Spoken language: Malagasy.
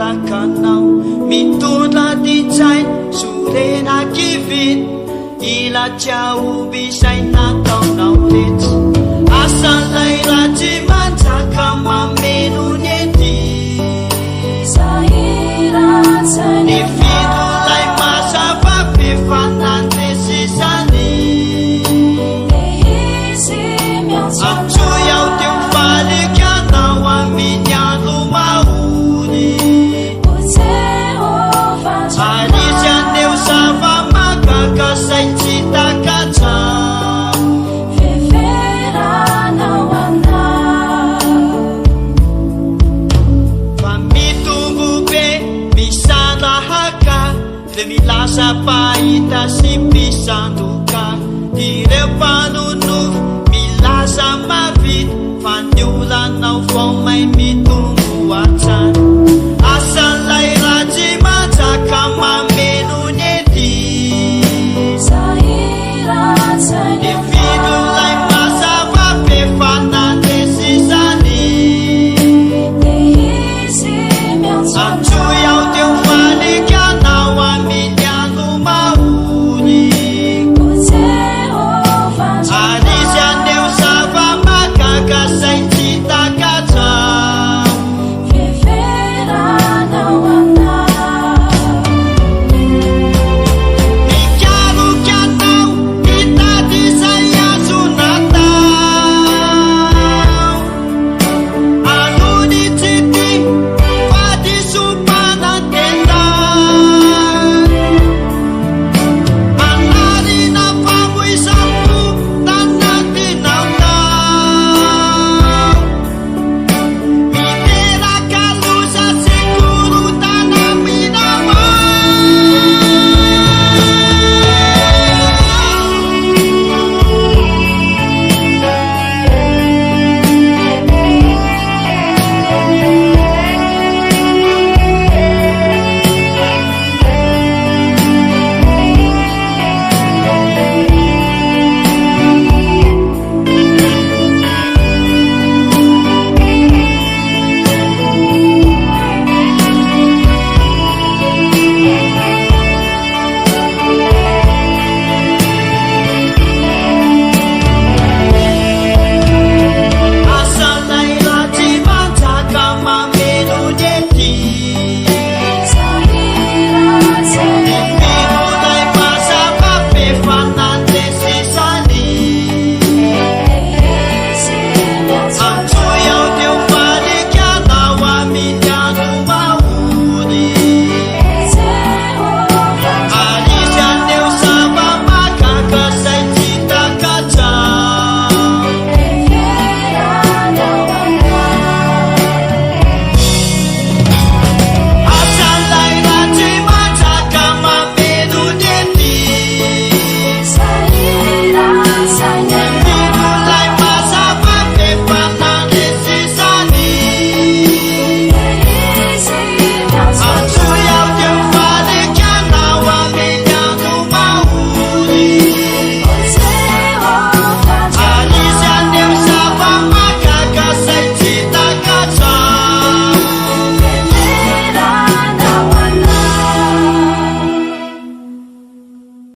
malakanao mitondra ditsay sorena kiviny ilatsiaobisay nataonao retsy asalay ratsy manjaka mamelony ety ny fidolay mazava be fanandresesany amtsoy ao teo falikanao aminy andro mahony alisy aneo zava-magaka say tsy takatra fa mitombo be misandrahaka le milasa pahita sy mpisandoka ireo mpanonofo milaza mavita fa ny olanao vao may mitombo atsara